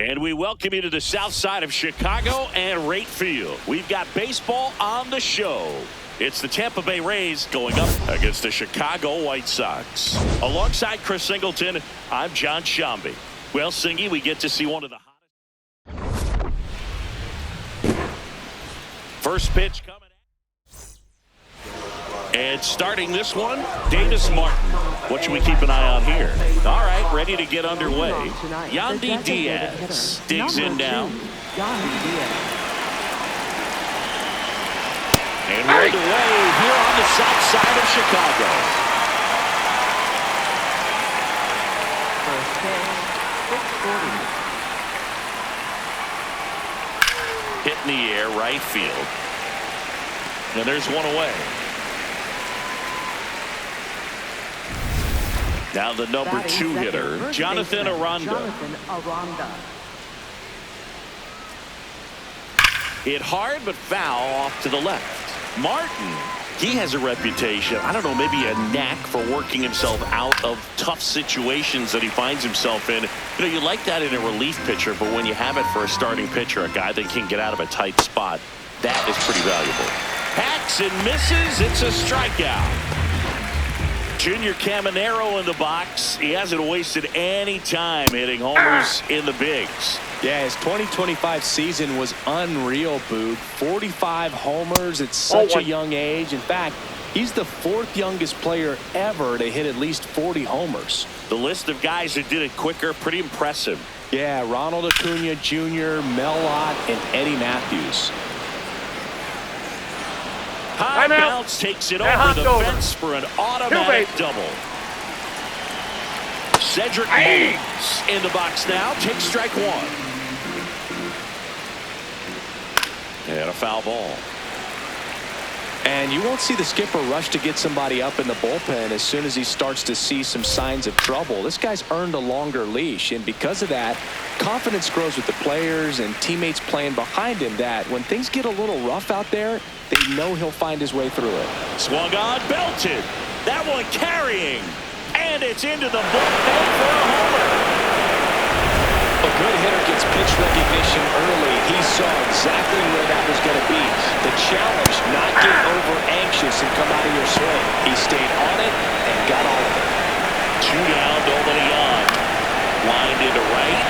And we welcome you to the south side of Chicago and Wright Field. We've got baseball on the show. It's the Tampa Bay Rays going up against the Chicago White Sox. Alongside Chris Singleton, I'm John Shambi. Well, Singy, we get to see one of the hottest. First pitch coming. And starting this one, Davis Martin. What should we keep an eye on here? All right, ready to get underway. Yandy Diaz digs in now. And right away here on the south side of Chicago. Hit in the air, right field. And there's one away. Now the number 2 hitter, Jonathan Aranda. Hit hard but foul off to the left. Martin, he has a reputation, I don't know, maybe a knack for working himself out of tough situations that he finds himself in. You know, you like that in a relief pitcher, but when you have it for a starting pitcher, a guy that can get out of a tight spot, that is pretty valuable. Hacks and misses, it's a strikeout. Junior Caminero in the box. He hasn't wasted any time hitting homers in the bigs. Yeah, his 2025 season was unreal, Boog. 45 homers at such a young age. In fact, he's the 4th youngest player ever to hit at least 40 homers. The list of guys that did it quicker, pretty impressive. Yeah, Ronald Acuna Jr., Mel Ott, and Eddie Matthews. High bounce takes it over the fence for an automatic double. Cedric Mullins in the box now. Takes strike 1. And a foul ball. And you won't see the skipper rush to get somebody up in the bullpen as soon as he starts to see some signs of trouble. This guy's earned a longer leash, and because of that, confidence grows with the players and teammates playing behind him that when things get a little rough out there, they know he'll find his way through it. Swung on, belted. That one carrying. And it's into the bullpen for a homer. A good hitter gets pitch recognition early. He saw exactly where that was going to be. The challenge, not get over anxious and come out of your swing. He stayed on it and got all of it. 2 down, nobody on. Lined into right.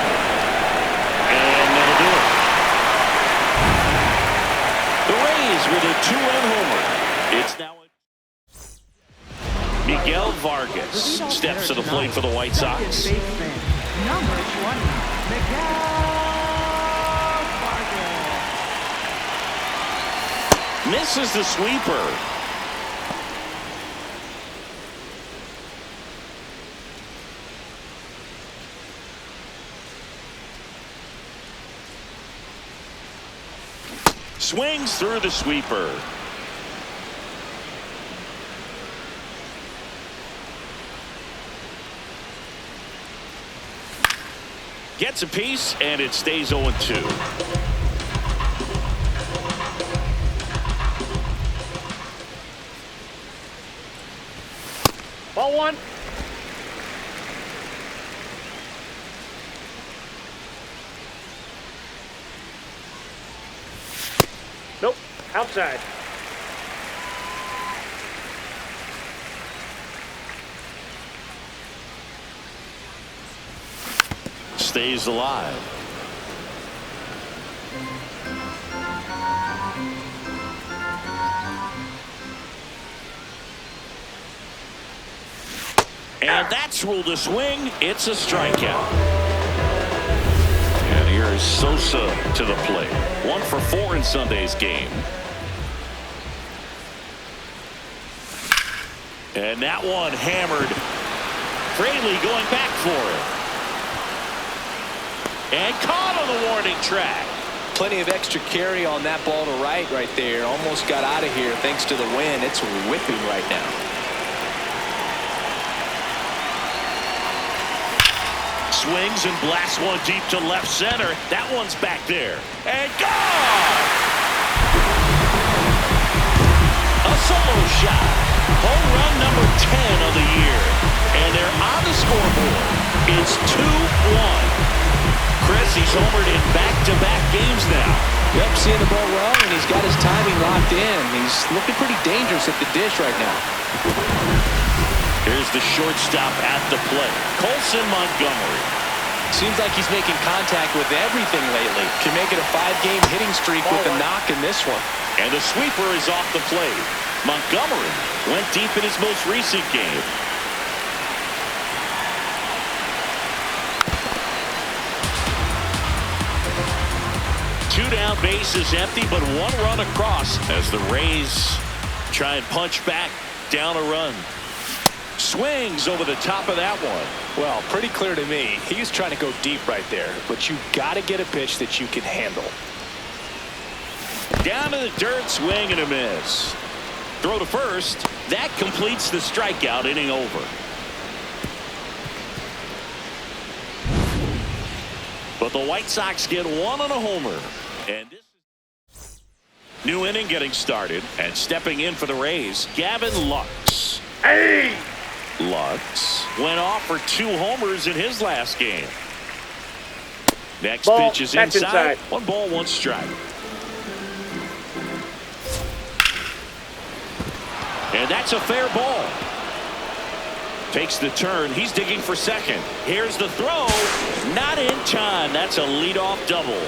And that'll do it. The Rays with a 2-run homer. It's now Miguel Vargas steps to the plate for the White Sox. Number 20, Miguel Vargas. Misses the sweeper. Swings through the sweeper. Gets a piece, and it stays 0-2. Ball 1. Nope, outside. Stays alive. And that's ruled a swing. It's a strikeout. And here is Sosa to the plate. 1 for 4 in Sunday's game. And that one hammered. Fraley going back for it. And caught on the warning track. Plenty of extra carry on that ball to right there. Almost got out of here thanks to the wind. It's whipping right now. Swings and blasts one deep to left center. That one's back there. And gone! A solo shot. Home run number 10 of the year. And they're on the scoreboard. It's 2-1. Chris? Chris, he's homered in back-to-back games now. Yep, seeing the ball well, and he's got his timing locked in. He's looking pretty dangerous at the dish right now. Here's the shortstop at the plate, Colson Montgomery. Seems like he's making contact with everything lately. Can make it a 5-game hitting streak with a knock in this one. And the sweeper is off the plate. Montgomery went deep in his most recent game. Two down, base is empty, but one run across as the Rays try and punch back down a run. Swings over the top of that one. Well, pretty clear to me. He's trying to go deep right there, but you got to get a pitch that you can handle. Down to the dirt, swing and a miss. Throw to first. That completes the strikeout, inning over. But the White Sox get one on a homer. And this is new inning getting started, and stepping in for the Rays, Gavin Lux. Hey! Lux went off for 2 homers in his last game. Next Ball, pitch is that's inside. inside. 1 ball, 1 strike. And that's a fair ball. Takes the turn. He's digging for second. Here's the throw. Not in time. That's a leadoff double.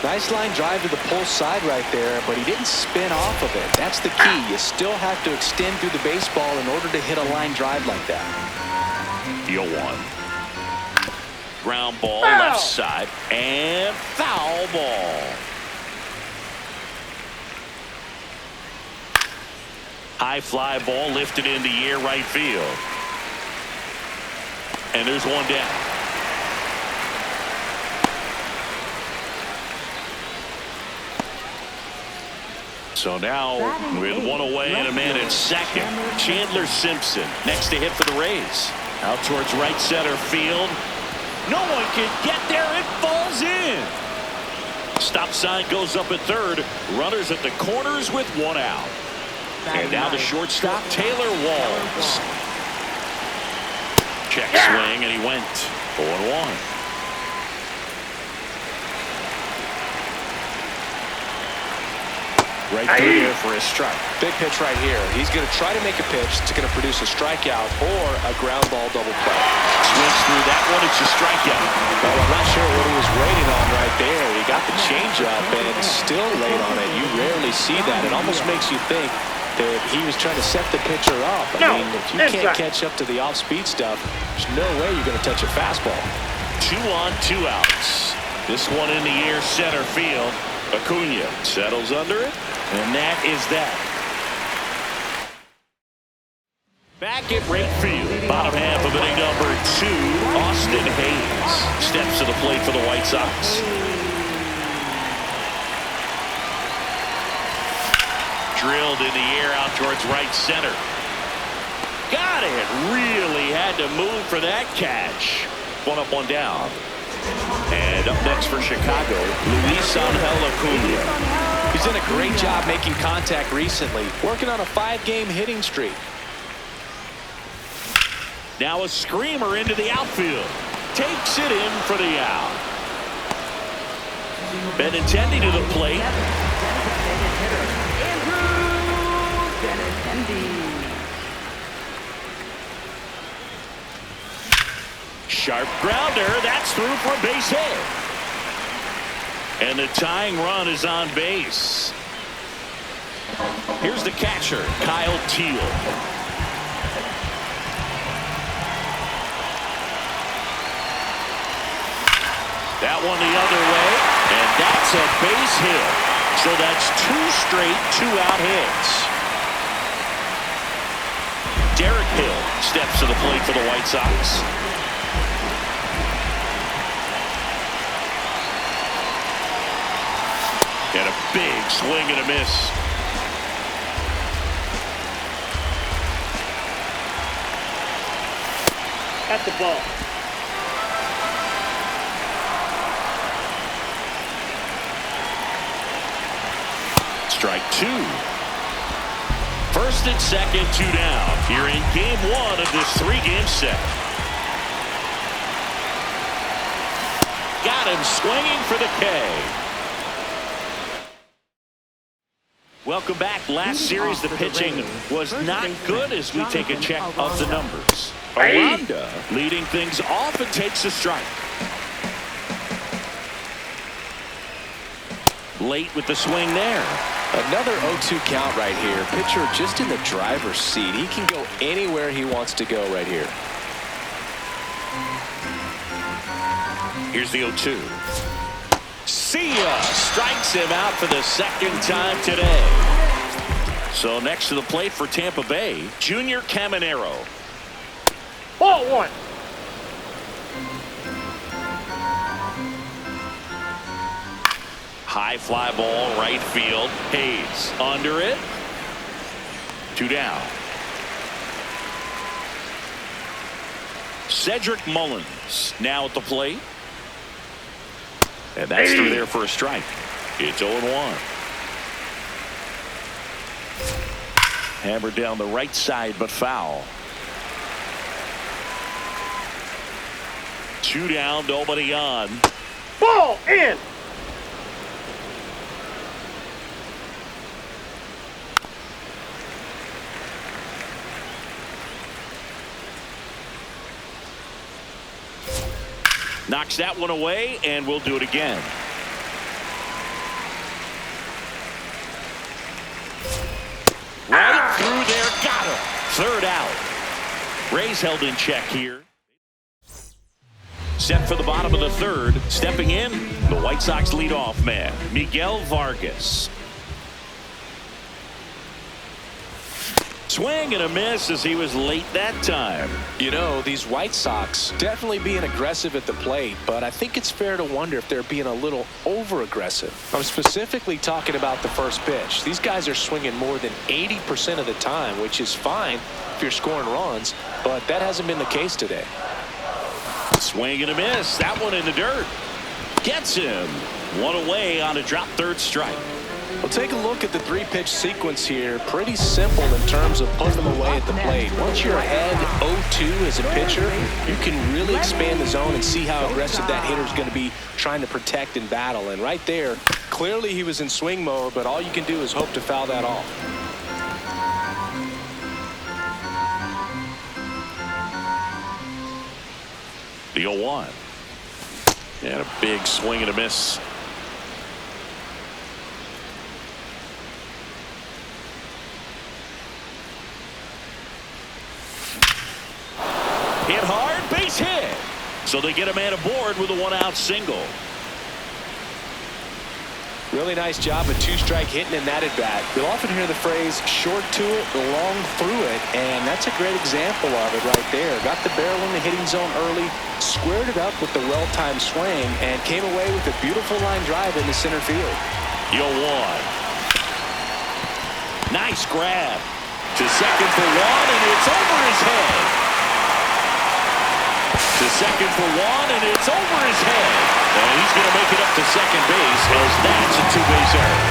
Nice line drive to the pull side right there, but he didn't spin off of it. That's the key. You still have to extend through the baseball in order to hit a line drive like that. Deal 1. Ground ball, Foul. left side, and foul ball. High fly ball lifted in the air, right field. And there's one down. So now with 1 away and a man at second, Chandler Simpson next to hit for the Rays. Out towards right center field. No one can get there. It falls in. Stop sign goes up at third. Runners at the corners with 1 out. And now the shortstop, Taylor Walls. Check swing, and he went 0-1. Right through there for his strike. Big pitch right here. He's going to try to make a pitch that's going to produce a strikeout or a ground ball double play. Swings through that one. It's a strikeout. Well, I'm not sure what he was waiting on right there. He got the changeup and still laid on it. You rarely see that. It almost makes you think that he was trying to set the pitcher up. I mean, if you can't catch up to the off-speed stuff, there's no way you're going to touch a fastball. 2 on, 2 outs. This one in the air, center field. Acuna settles under it, and that is that. Back at right field, bottom half of inning number 2, Austin Hayes steps to the plate for the White Sox. Drilled in the air out towards right center. Got it. Really had to move for that catch. 1 up, 1 down. And up next for Chicago, Luis Angel Acuna. He's done a great job making contact recently, working on a 5-game hitting streak. Now a screamer into the outfield. Takes it in for the out. Benintendi to the plate. Sharp grounder. That's through for a base hit. And the tying run is on base. Here's the catcher, Kyle Teel. That one the other way, and that's a base hit. So that's 2 straight 2-out hits. Derek Hill steps to the plate for the White Sox. And a big swing and a miss. That's the ball. Strike 2. First and second, 2 down. Here in game 1 of this 3-game set. got him swinging for the K. Welcome back. Last series, the pitching was not good as we take a check of the numbers. Aranda leading things off and takes a strike. Late with the swing there. Another 0-2 count right here. Pitcher just in the driver's seat. He can go anywhere he wants to go right here. Here's the 0-2. See ya! Strikes him out for the second time today. So next to the plate for Tampa Bay, Junior Caminero. Ball one. High fly ball, right field. Hayes under it. 2 down. Cedric Mullins now at the plate. And that's through there for a strike. It's 0-1. Hammered down the right side, but foul. 2 down, nobody on. Ball in. Knocks that one away, and we'll do it again. Right through there, got him. Third out. Rays held in check here. Set for the bottom of the third. Stepping in, the White Sox leadoff man, Miguel Vargas. Swing and a miss as he was late that time. You know, these White Sox definitely being aggressive at the plate, but I think it's fair to wonder if they're being a little over-aggressive. I'm specifically talking about the first pitch. These guys are swinging more than 80% of the time, which is fine if you're scoring runs, but that hasn't been the case today. Swing and a miss. That one in the dirt. Gets him. One away on a drop third strike. Well, take a look at the 3-pitch sequence here. Pretty simple in terms of putting them away at the plate. Once you're ahead 0-2 as a pitcher, you can really expand the zone and see how aggressive that hitter is going to be trying to protect and battle. And right there, clearly he was in swing mode, but all you can do is hope to foul that off. The 0-1. And a big swing and a miss. Hit hard, base hit. So they get a man aboard with a 1-out single. Really nice job of 2-strike hitting in that at bat. You'll often hear the phrase short to it, long through it, and that's a great example of it right there. Got the barrel in the hitting zone early, squared it up with the well-timed swing, and came away with a beautiful line drive into center field. The 0-1. Nice grab. To second for one, and it's over his head. To second for one, and it's over his head. And he's going to make it up to second base as that's a 2-base error.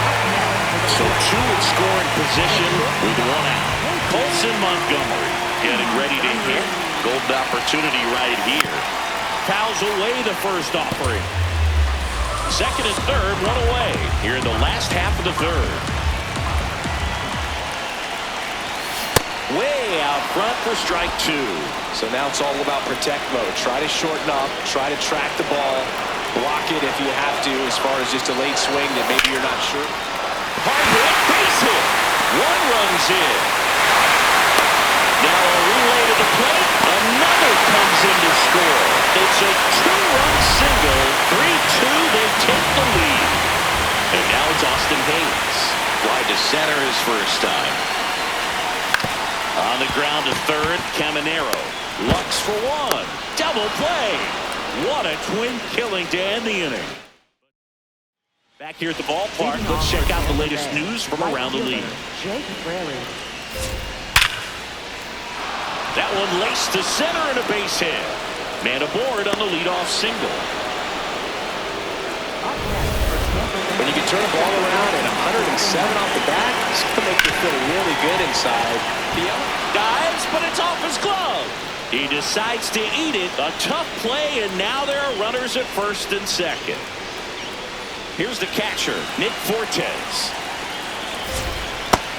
So 2 in scoring position with 1 out. Colson Montgomery getting ready to hit. Golden opportunity right here. Fouls away the first offering. Second and third, 1 away here in the last half of the third. Way out front for strike 2. So now it's all about protect mode. Try to shorten up, try to track the ball, block it if you have to as far as just a late swing that maybe you're not sure. Hard hit, base hit. 1 runs in. Now a relay to the plate. Another comes in to score. It's a 2-run single. 3-2, they take the lead. And now it's Austin Hayes. Wide to center his first time. On the ground to third, Caminero. Looks for 1. Double play. What a twin killing to end the inning. Back here at the ballpark, let's check out the latest news from around the league. That one laced to center and a base hit. Man aboard on the leadoff single. When you can turn a ball around at 107 off the bat, it's going to make you feel really good inside. Dives, but it's off his glove. He decides to eat it. A tough play, and now there are runners at first and second. Here's the catcher, Nick Fortes.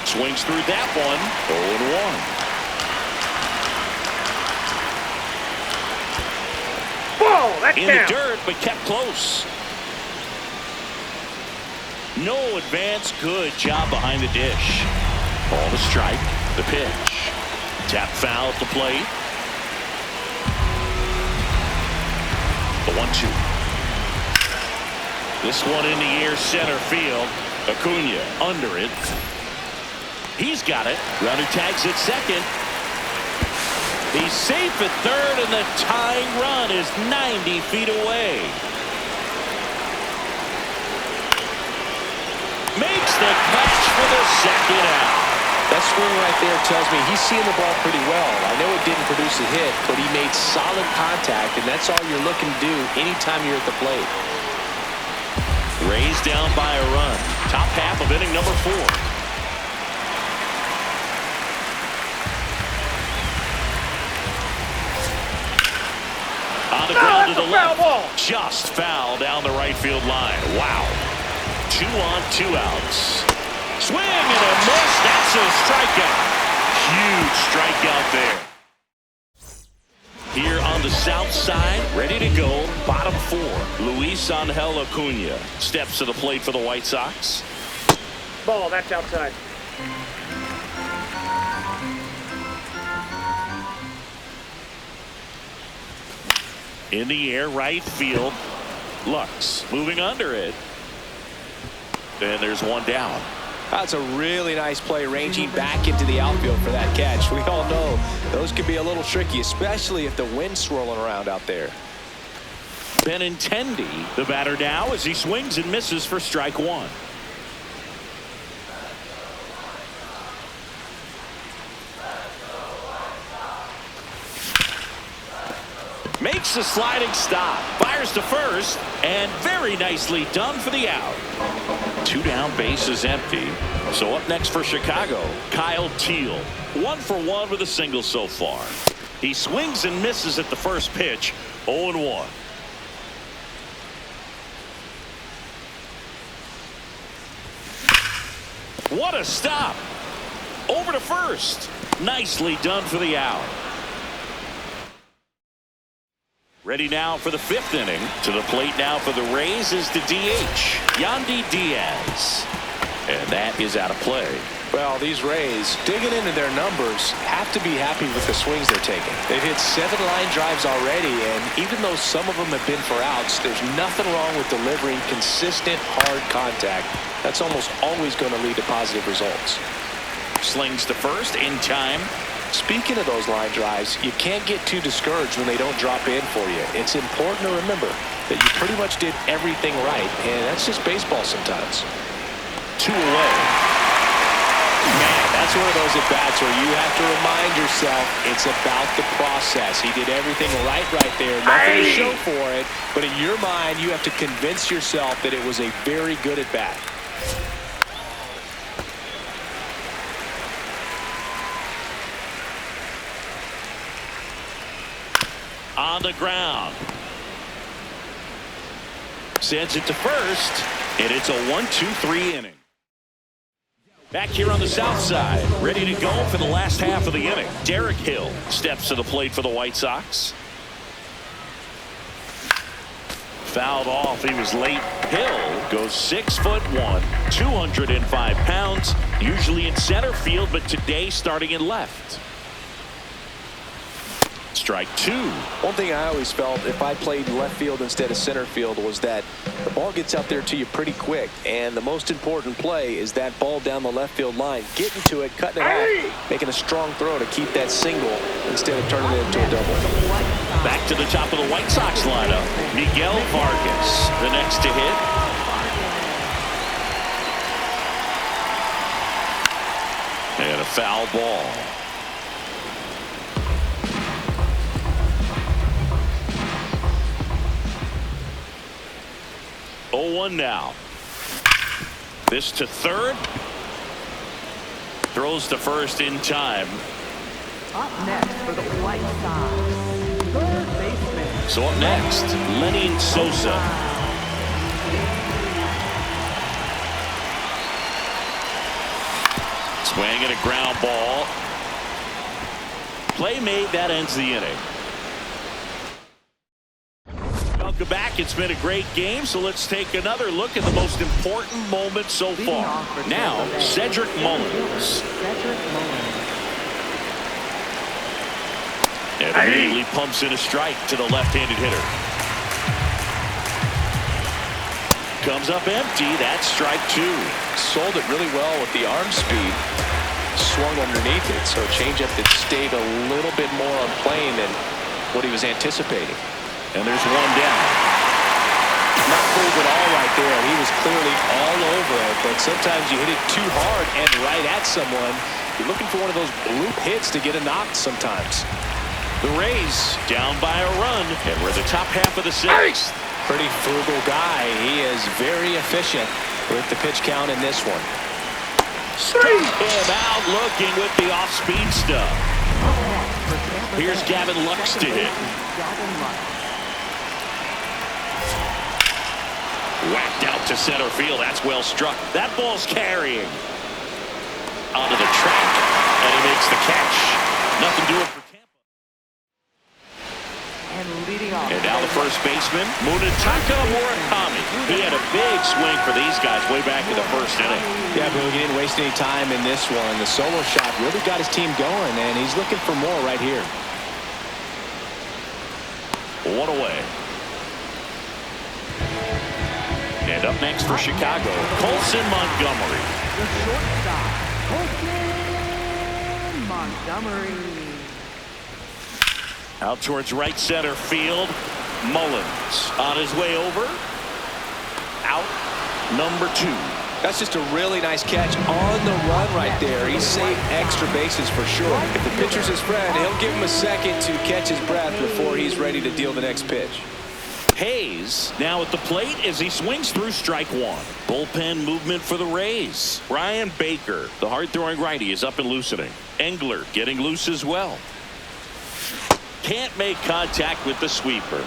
Swings through that one. 0-1. Ball, that's In down. the dirt, but kept close. No advance. Good job behind the dish. Ball to strike. The pitch. Tap foul at the plate. The 1-2. This one in the air, center field. Acuna under it. He's got it. Runner tags at second. He's safe at third, and the tying run is 90 feet away. Makes the catch for the second out. That swing right there tells me he's seeing the ball pretty well. I know it didn't produce a hit, but he made solid contact, and that's all you're looking to do anytime you're at the plate. Rays down by a run. Top half of inning number 4. On the ground to the left. Ball. Just foul down the right field line. Wow. 2 on, 2 outs. Swing and a miss. That's a strikeout. Huge strikeout there. Here on the south side, ready to go, bottom 4. Luis Angel Acuna steps to the plate for the White Sox. Ball, that's outside. In the air, right field. Lux moving under it. And there's one down. That's a really nice play, ranging back into the outfield for that catch. We all know those can be a little tricky, especially if the wind's swirling around out there. Benintendi, the batter now, as he swings and misses for strike 1. Makes a sliding stop. Fires to first, and very nicely done for the out. 2 down, bases empty. So up next for Chicago, Kyle Teel. 1 for 1 with a single so far. He swings and misses at the first pitch. 0-1. What a stop. Over to first. Nicely done for the out. Ready now for the 5th inning. To the plate now for the Rays is the DH, Yandy Diaz. And that is out of play. Well, these Rays, digging into their numbers, have to be happy with the swings they're taking. They've hit 7 line drives already, and even though some of them have been for outs, there's nothing wrong with delivering consistent, hard contact. That's almost always going to lead to positive results. Slings to first in time. Speaking of those line drives, you can't get too discouraged when they don't drop in for you. It's important to remember that you pretty much did everything right, and that's just baseball sometimes. 2 away. Man, that's one of those at-bats where you have to remind yourself it's about the process. He did everything right there. Nothing to show for it, but in your mind, you have to convince yourself that it was a very good at-bat. On the ground. Sends it to first, and it's a 1-2-3 inning. Back here on the south side, ready to go for the last half of the inning. Derek Hill steps to the plate for the White Sox. Fouled off. He was late. Hill goes 6'1", 205 pounds, usually in center field, but today starting in left. Strike 2. One thing I always felt if I played left field instead of center field was that the ball gets up there to you pretty quick, and the most important play is that ball down the left field line, getting to it, cutting it off, making a strong throw to keep that single instead of turning it into a double. Back to the top of the White Sox lineup, Miguel Vargas, the next to hit. And a foul ball. Oh, 0-1 now. This to third. Throws to first in time. Up next for the White Sox, third baseman. So up next, Lenny Sosa. Swing and a ground ball. Play made, that ends the inning. Welcome back. It's been a great game, so let's take another look at the most important moment so far. Now, Cedric Mullins. And immediately pumps in a strike to the left-handed hitter. Comes up empty. That's strike two. Sold it really well with the arm speed. Swung underneath it, so changeup that stayed a little bit more on plane than what he was anticipating. And there's one down. Not fooled at all right there. He was clearly all over it, but sometimes you hit it too hard and right at someone. You're looking for one of those bloop hits to get a knock sometimes. The Rays down by a run, and we're the top half of the sixth. Pretty frugal guy. He is very efficient with the pitch count in this one. Struck him out looking with the off-speed stuff. Here's Gavin Lux to hit. Whacked out to center field. That's well struck. That ball's carrying. Onto the track, and he makes the catch. Nothing doing for Tampa. And now the first baseman, Munetaka Murakami. He had a big swing for these guys way back in the first inning. Yeah, but he didn't waste any time in this one. The solo shot really got his team going, and he's looking for more right here. One away. And up next for Chicago, Colson Montgomery. The shortstop, Colson Montgomery. Out towards right center field. Mullins on his way over. Out number two. That's just a really nice catch on the run right there. He saved extra bases for sure. If the pitcher's his friend, he'll give him a second to catch his breath before he's ready to deal the next pitch. Hayes now at the plate as he swings through strike one. Bullpen movement for the Rays. Ryan Baker, the hard-throwing righty, is up and loosening. Engler getting loose as well. Can't make contact with the sweeper.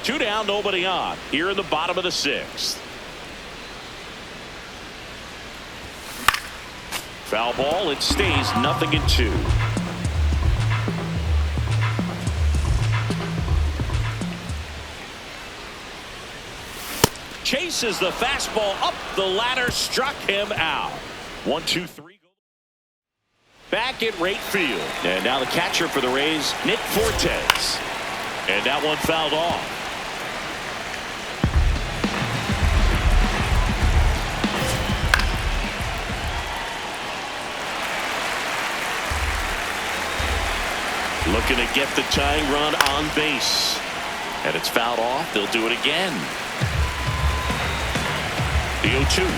Two down, nobody on. Here in the bottom of the sixth. Foul ball. It stays 0-2. Chases the fastball up the ladder. Struck him out. 1-2-3. Back at right field. And now the catcher for the Rays, Nick Fortes. And that one fouled off. Looking to get the tying run on base. And it's fouled off. They'll do it again. The 0-2.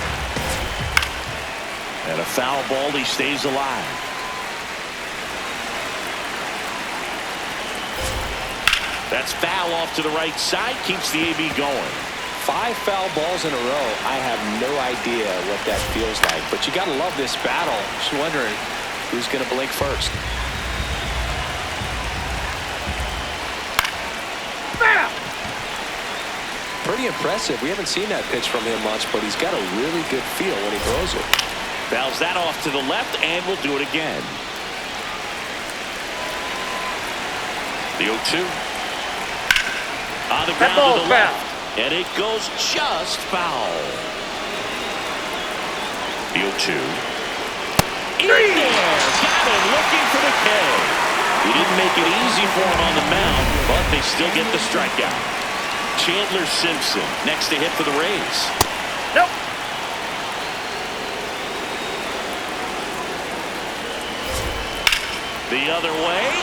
And a foul ball. He stays alive. That's foul off to the right side. Keeps the AB going. 5 foul balls in a row. I have no idea what that feels like. But you got to love this battle. Just wondering who's going to blink first. Pretty impressive. We haven't seen that pitch from him much, but he's got a really good feel when he throws it. Fouls that off to the left, and we'll do it again. The 0-2. On the ground to the left. And it goes just foul. The 0-2. In there. Got him looking for the K. He didn't make it easy for him on the mound, but they still get the strikeout. Chandler Simpson next to hit for the Rays. Nope. The other way.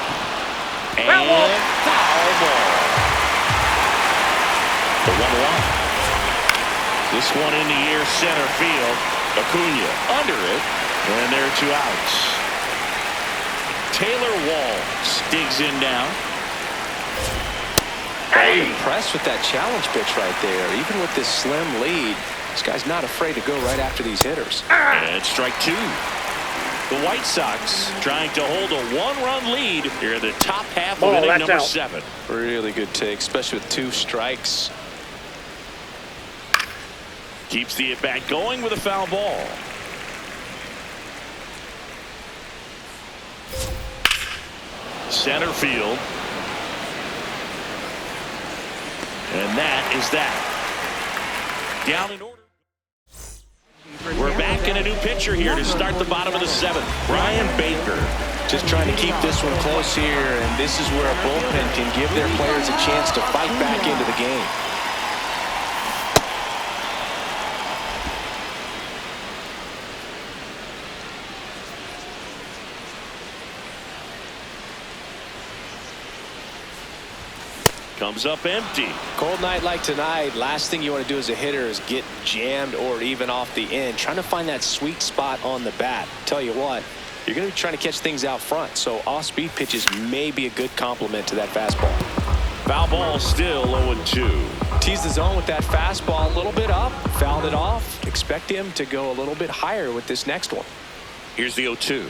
And foul ball. The 1-1. This one in the air center field. Acuna under it. And there are 2 outs. Taylor Walls digs in now. I'm impressed with that challenge pitch right there. Even with this slim lead, this guy's not afraid to go right after these hitters. And strike 2. The White Sox trying to hold a one-run lead here in the top half Ball, of inning that's number out. 7. Really good take, especially with 2 strikes. Keeps the at-bat going with a foul ball. Center field. And that is that. Down in order. We're back in a new pitcher here to start the bottom of the 7th. Brian Baker. Just trying to keep this one close here, and this is where a bullpen can give their players a chance to fight back into the game. Comes up empty. Cold night like tonight, last thing you want to do as a hitter is get jammed or even off the end. Trying to find that sweet spot on the bat. Tell you what, you're going to be trying to catch things out front, so off-speed pitches may be a good complement to that fastball. Foul ball still 0-2. Tease the zone with that fastball a little bit up, fouled it off. Expect him to go a little bit higher with this next one. Here's the 0-2.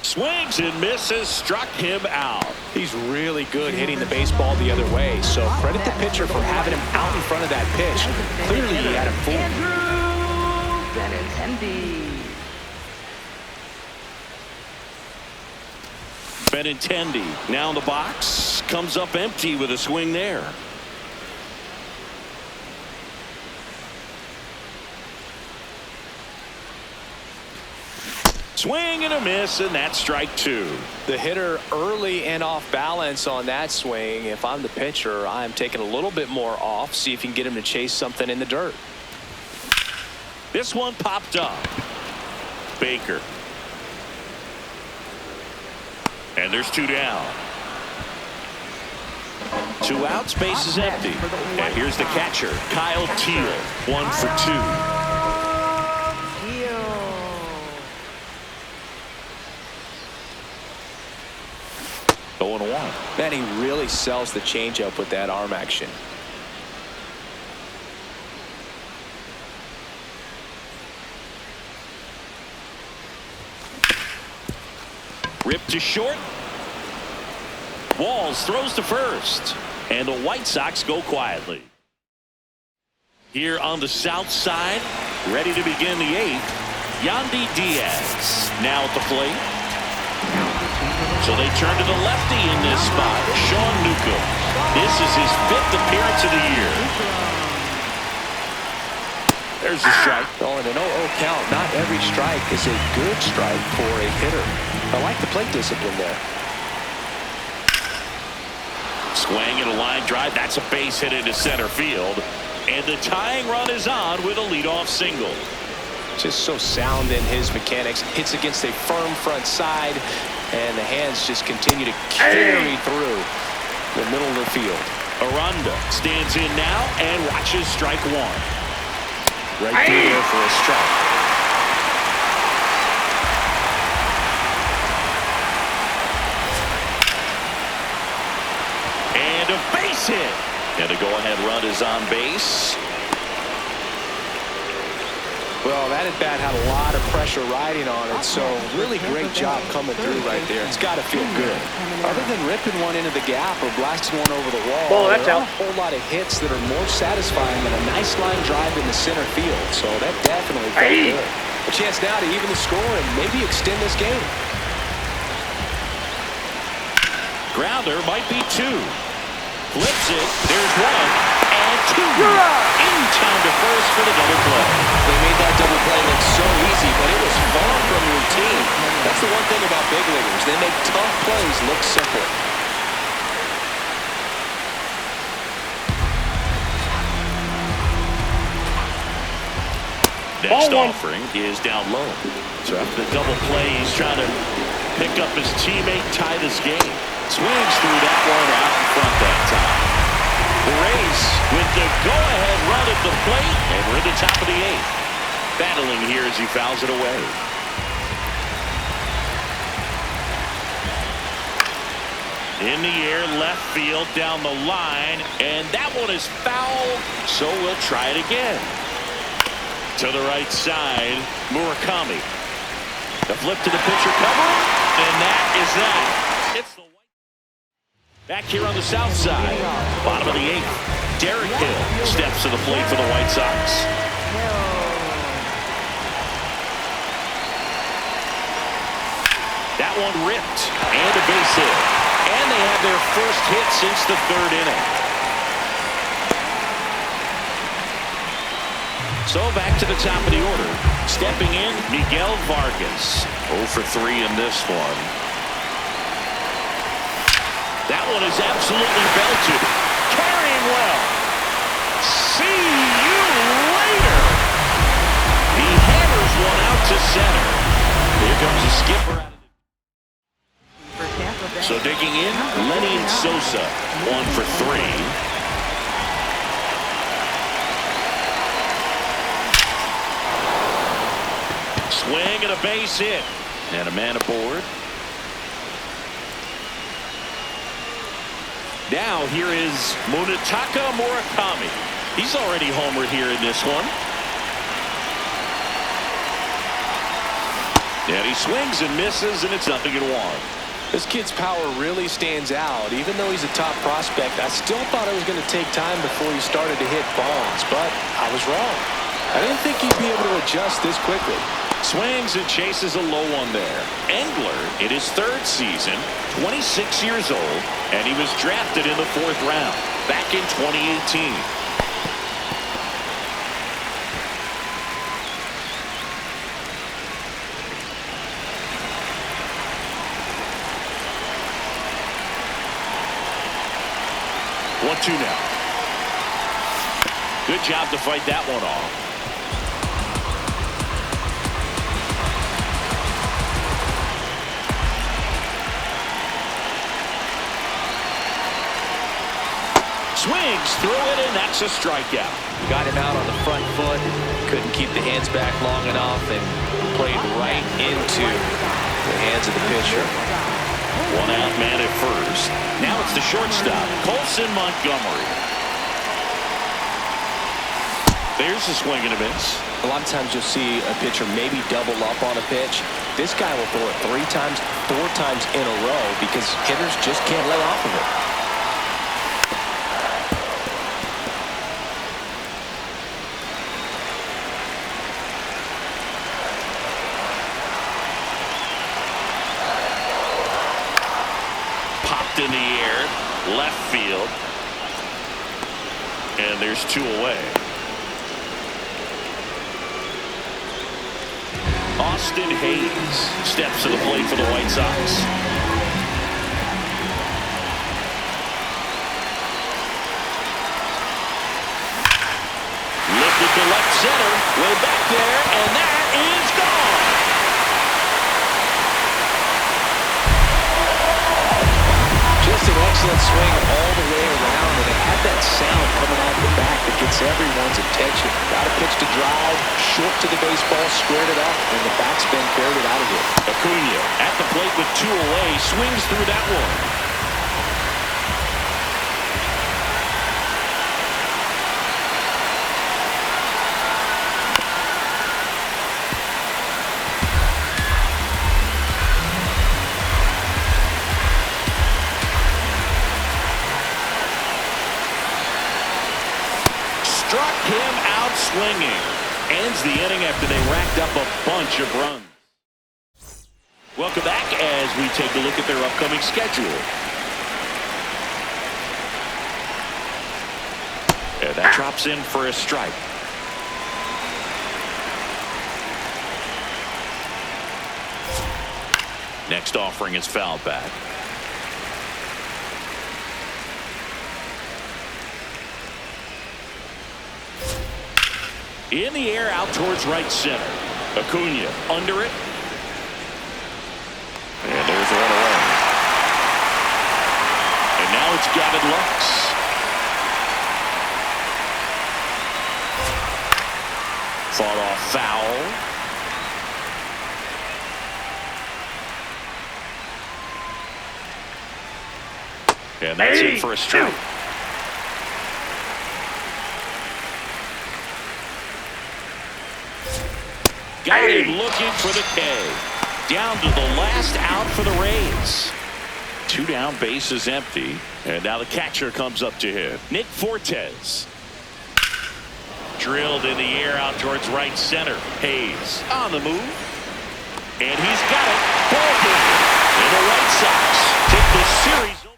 Swings and misses, struck him out. He's really good hitting the baseball the other way, so credit the pitcher for having him out in front of that pitch. Clearly he had him fooled. Benintendi now in the box, comes up empty with a swing there. Swing and a miss, and that's strike 2. The hitter early and off balance on that swing. If I'm the pitcher, I'm taking a little bit more off, see if you can get him to chase something in the dirt. This one popped up. Baker. And there's 2 down. 2 outs, base is empty. And here's the catcher, Kyle Teel, 1 for 2. 0-1. Man, he really sells the changeup with that arm action. Ripped to short. Walls throws to first. And the White Sox go quietly. Here on the south side, ready to begin the 8th, Yandy Diaz now at the plate. So they turn to the lefty in this spot, Sean Newcomb. This is his 5th appearance of the year. There's the strike. Oh, and an 0-0 count. Not every strike is a good strike for a hitter. I like the plate discipline there. Swing and a line drive. That's a base hit into center field. And the tying run is on with a leadoff single. Just so sound in his mechanics. Hits against a firm front side, and the hands just continue to carry through the middle of the field. Aranda stands in now and watches strike 1. Right through there for a strike. And a base hit. And the go-ahead run is on base. Well, that at bat had a lot of pressure riding on it, so really great job coming through right there. It's got to feel good. Other than ripping one into the gap or blasting one over the wall, Ball, that's there are out. a whole lot of hits that are more satisfying than a nice line drive in the center field. So that definitely felt good. A chance now to even the score and maybe extend this game. Grounder might be 2. Flips it. There's 1 and 2. In time to first for the double play. They made that double play look so easy, but it was far from routine. That's the one thing about big leaguers. They make tough plays look simple. Next offering is down low. So after the double play, he's trying to pick up his teammate, tie this game. Swings through that one out in front that time. The Rays with the go-ahead run at the plate, and we're at the top of the 8th. Battling here as he fouls it away. In the air, left field, down the line, and that one is foul, so we'll try it again. To the right side, Murakami. The flip to the pitcher covering, and that is that. It's the back here on the south side. Bottom of the eighth. Derek Hill steps to the plate for the White Sox. That one ripped, and a base hit. And they have their first hit since the third inning. So back to the top of the order. Stepping in, Miguel Vargas. 0 for 3 in this one. That one is absolutely belted. Carrying well. See you later. He hammers one out to center. Here comes the skipper out of the... So digging in, Lenny Sosa. 1 for 3. Swing and a base hit. And a man aboard. Now here is Munetaka Murakami. He's already homered here in this one. And he swings and misses, and it's 0-1. This kid's power really stands out. Even though he's a top prospect, I still thought it was going to take time before he started to hit bombs, but I was wrong. I didn't think he'd be able to adjust this quickly. Swings and chases a low one there. Engler in his third season, 26 years old, and he was drafted in the 4th round back in 2018. One-two now. Good job to fight that one off. Swings through it, and that's a strikeout. Got him out on the front foot. Couldn't keep the hands back long enough and played right into the hands of the pitcher. One out man at first. Now it's the shortstop, Colson Montgomery. There's a swing and a miss. A lot of times you'll see a pitcher maybe double up on a pitch. This guy will throw it 3 times, 4 times in a row because hitters just can't lay off of it. In the air, left field, and there's 2 away. Austin Hayes steps to the plate for the White Sox. Lifted to left center, way back there, and that is gone. An excellent swing all the way around, and it had that sound coming off the back that gets everyone's attention. Got a pitch to drive, short to the baseball, squared it up, and the backspin carried it out of here. Acuna at the plate with 2 away, swings through that one. Struck him out swinging. Ends the inning after they racked up a bunch of runs. Welcome back as we take a look at their upcoming schedule. And that drops in for a strike. Next offering is fouled back. In the air out towards right center. Acuna under it. And there's one away. And now it's Gavin Lux. Fought off foul. And that's it for a strike. Got him looking for the K. down to the last out for the Rays. 2 down, bases empty. And now the catcher comes up to him. Nick Fortes. Drilled in the air out towards right center. Hayes on the move. And he's got it. Ball game. And the White Sox take the series opener.